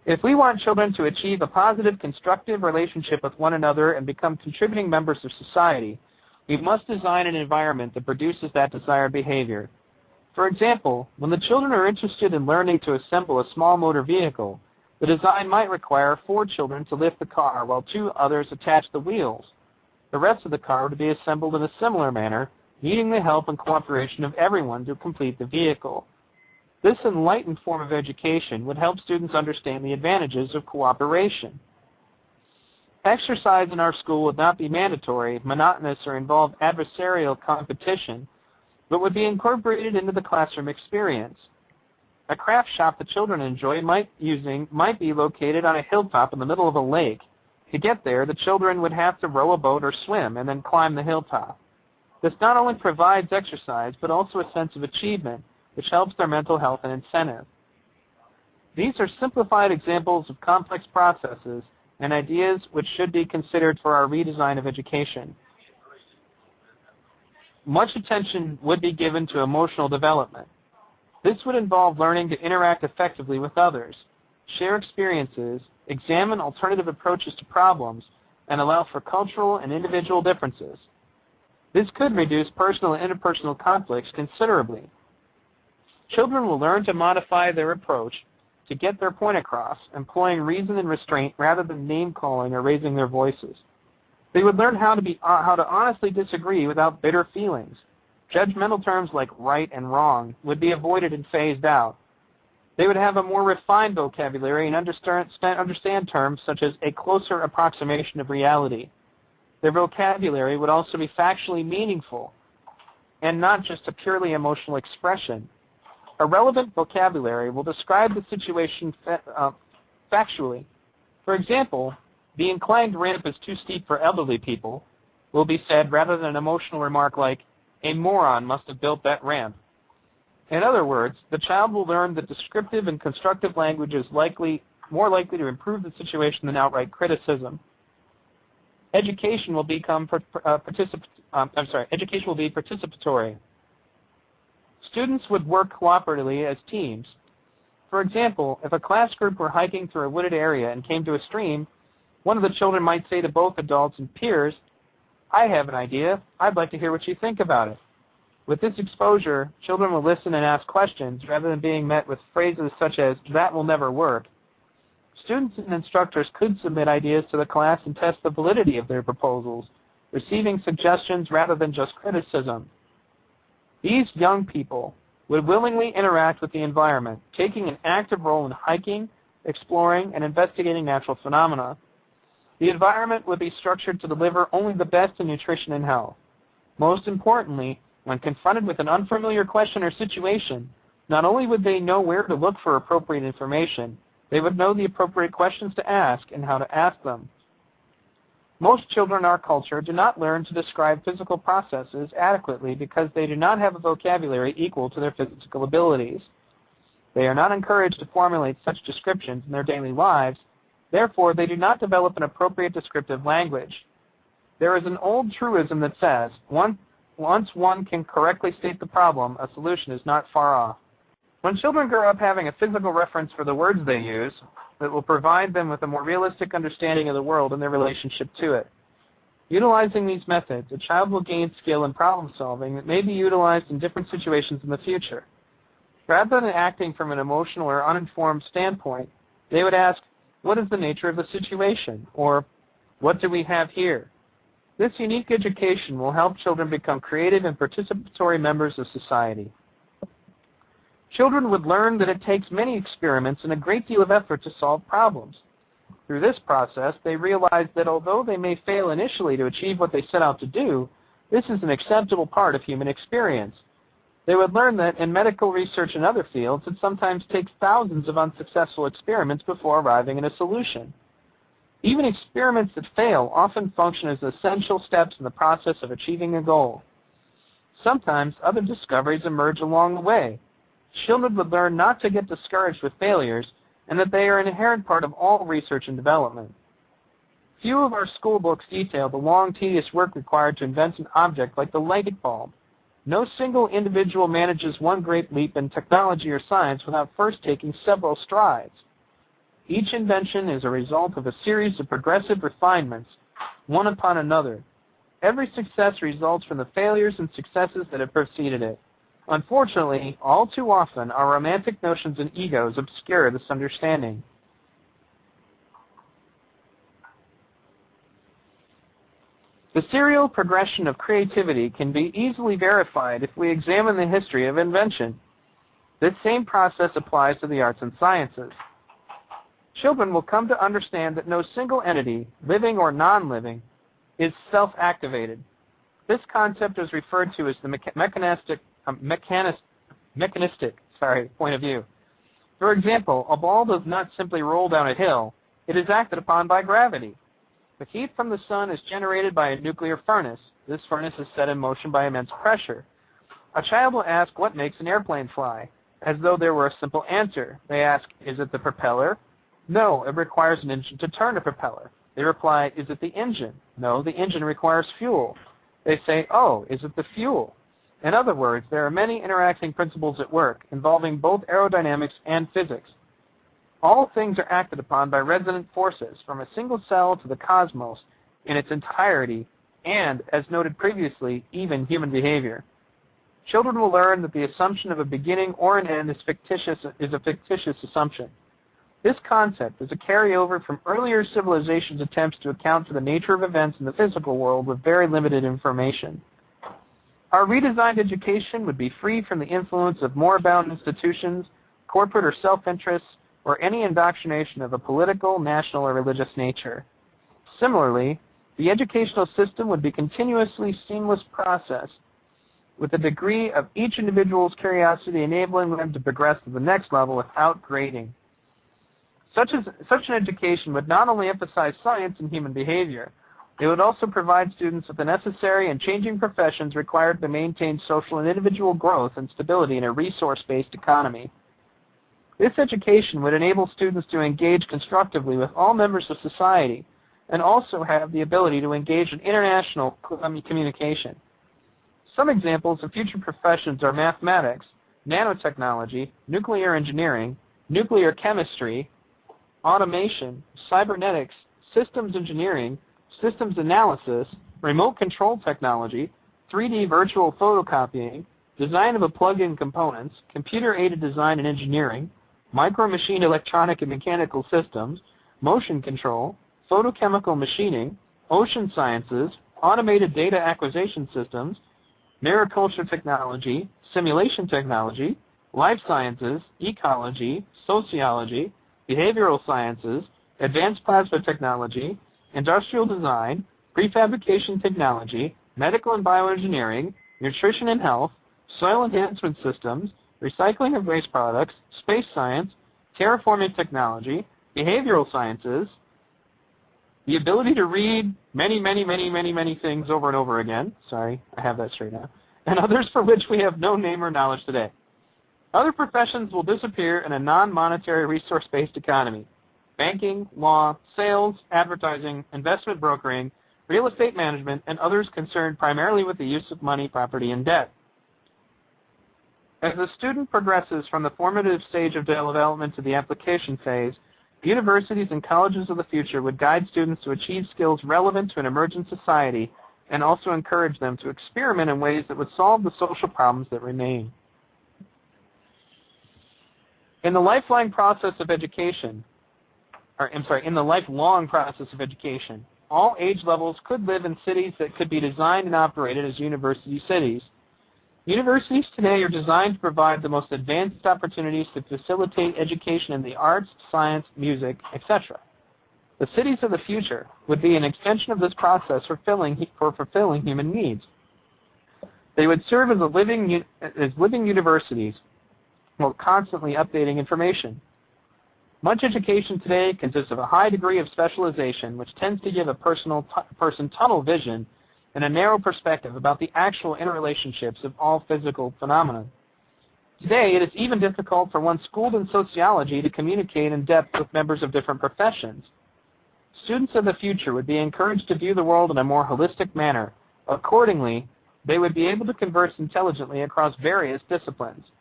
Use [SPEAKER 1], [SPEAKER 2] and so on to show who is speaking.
[SPEAKER 1] If we want children to achieve a positive, constructive relationship with one another and become contributing members of society, we must design an environment that produces that desired behavior. For example, when the children are interested in learning to assemble a small motor vehicle, the design might require 4 children to lift the car while 2 others attach the wheels. The rest of the car to be assembled in a similar manner, needing the help and cooperation of everyone to complete the vehicle. This enlightened form of education would help students understand the advantages of cooperation. Exercise in our school would not be mandatory, monotonous, or involve adversarial competition, but would be incorporated into the classroom experience. A craft shop the children enjoy might be located on a hilltop in the middle of a lake. To get there, the children would have to row a boat or swim and then climb the hilltop. This not only provides exercise, but also a sense of achievement, which helps their mental health and incentive. These are simplified examples of complex processes and ideas which should be considered for our redesign of education. Much attention would be given to emotional development. This would involve learning to interact effectively with others, share experiences, examine alternative approaches to problems, and allow for cultural and individual differences. This could reduce personal and interpersonal conflicts considerably. Children will learn to modify their approach to get their point across, employing reason and restraint rather than name-calling or raising their voices. They would learn how to honestly disagree without bitter feelings. Judgmental terms like right and wrong would be avoided and phased out. They would have a more refined vocabulary and understand terms such as a closer approximation of reality. Their vocabulary would also be factually meaningful and not just a purely emotional expression. A relevant vocabulary will describe the situation factually. For example, the inclined ramp is too steep for elderly people will be said rather than an emotional remark like, a moron must have built that ramp. In other words, the child will learn that descriptive and constructive language is more likely to improve the situation than outright criticism. Education will be participatory. Students would work cooperatively as teams. For example, if a class group were hiking through a wooded area and came to a stream, one of the children might say to both adults and peers, I have an idea. I'd like to hear what you think about it. With this exposure, children will listen and ask questions rather than being met with phrases such as, that will never work. Students and instructors could submit ideas to the class and test the validity of their proposals, receiving suggestions rather than just criticism. These young people would willingly interact with the environment, taking an active role in hiking, exploring, and investigating natural phenomena. The environment would be structured to deliver only the best in nutrition and health. Most importantly, when confronted with an unfamiliar question or situation, not only would they know where to look for appropriate information, they would know the appropriate questions to ask and how to ask them. Most children in our culture do not learn to describe physical processes adequately because they do not have a vocabulary equal to their physical abilities. They are not encouraged to formulate such descriptions in their daily lives. Therefore, they do not develop an appropriate descriptive language. There is an old truism that says, once one can correctly state the problem, a solution is not far off. When children grow up having a physical reference for the words they use, that will provide them with a more realistic understanding of the world and their relationship to it. Utilizing these methods, a child will gain skill in problem solving that may be utilized in different situations in the future. Rather than acting from an emotional or uninformed standpoint, they would ask, what is the nature of the situation? Or, what do we have here? This unique education will help children become creative and participatory members of society. Children would learn that it takes many experiments and a great deal of effort to solve problems. Through this process, they realize that although they may fail initially to achieve what they set out to do, this is an acceptable part of human experience. They would learn that in medical research and other fields, it sometimes takes thousands of unsuccessful experiments before arriving at a solution. Even experiments that fail often function as essential steps in the process of achieving a goal. Sometimes other discoveries emerge along the way. Children would learn not to get discouraged with failures and that they are an inherent part of all research and development. Few of our school books detail the long, tedious work required to invent an object like the light bulb. No single individual manages one great leap in technology or science without first taking several strides. Each invention is a result of a series of progressive refinements, one upon another. Every success results from the failures and successes that have preceded it. Unfortunately, all too often, our romantic notions and egos obscure this understanding. The serial progression of creativity can be easily verified if we examine the history of invention. This same process applies to the arts and sciences. Children will come to understand that no single entity, living or non-living, is self-activated. This concept is referred to as the mechanistic point of view. For example, a ball does not simply roll down a hill. It is acted upon by gravity. The heat from the sun is generated by a nuclear furnace. This furnace is set in motion by immense pressure. A child will ask, what makes an airplane fly? As though there were a simple answer. They ask, is it the propeller? No, it requires an engine to turn a propeller. They reply, is it the engine? No, the engine requires fuel. They say, oh, is it the fuel? In other words, there are many interacting principles at work, involving both aerodynamics and physics. All things are acted upon by resonant forces, from a single cell to the cosmos in its entirety, and, as noted previously, even human behavior. Children will learn that the assumption of a beginning or an end is a fictitious assumption. This concept is a carryover from earlier civilizations' attempts to account for the nature of events in the physical world with very limited information. Our redesigned education would be free from the influence of moribund institutions, corporate or self-interests, or any indoctrination of a political, national, or religious nature. Similarly, the educational system would be a continuously seamless process, with a degree of each individual's curiosity enabling them to progress to the next level without grading. Such an education would not only emphasize science and human behavior, it would also provide students with the necessary and changing professions required to maintain social and individual growth and stability in a resource-based economy. This education would enable students to engage constructively with all members of society and also have the ability to engage in international communication. Some examples of future professions are mathematics, nanotechnology, nuclear engineering, nuclear chemistry, automation, cybernetics, systems engineering, systems analysis, remote control technology, 3D virtual photocopying, design of plug-in components, computer-aided design and engineering, micro-machine electronic and mechanical systems, motion control, photochemical machining, ocean sciences, automated data acquisition systems, mariculture technology, simulation technology, life sciences, ecology, sociology, behavioral sciences, advanced plasma technology, industrial design, prefabrication technology, medical and bioengineering, nutrition and health, soil enhancement systems, recycling of waste products, space science, terraforming technology, behavioral sciences, the ability to read many things over and over again. Sorry, I have that straight now. And others for which we have no name or knowledge today. Other professions will disappear in a non-monetary resource-based economy. Banking, law, sales, advertising, investment brokering, real estate management, and others concerned primarily with the use of money, property, and debt. As the student progresses from the formative stage of development to the application phase, universities and colleges of the future would guide students to achieve skills relevant to an emergent society and also encourage them to experiment in ways that would solve the social problems that remain. In the lifelong process of education, all age levels could live in cities that could be designed and operated as university cities. Universities today are designed to provide the most advanced opportunities to facilitate education in the arts, science, music, etc. The cities of the future would be an extension of this process for fulfilling human needs. They would serve as living universities while constantly updating information. Much education today consists of a high degree of specialization, which tends to give a person tunnel vision and a narrow perspective about the actual interrelationships of all physical phenomena. Today, it is even difficult for one schooled in sociology to communicate in depth with members of different professions. Students of the future would be encouraged to view the world in a more holistic manner. Accordingly, they would be able to converse intelligently across various disciplines.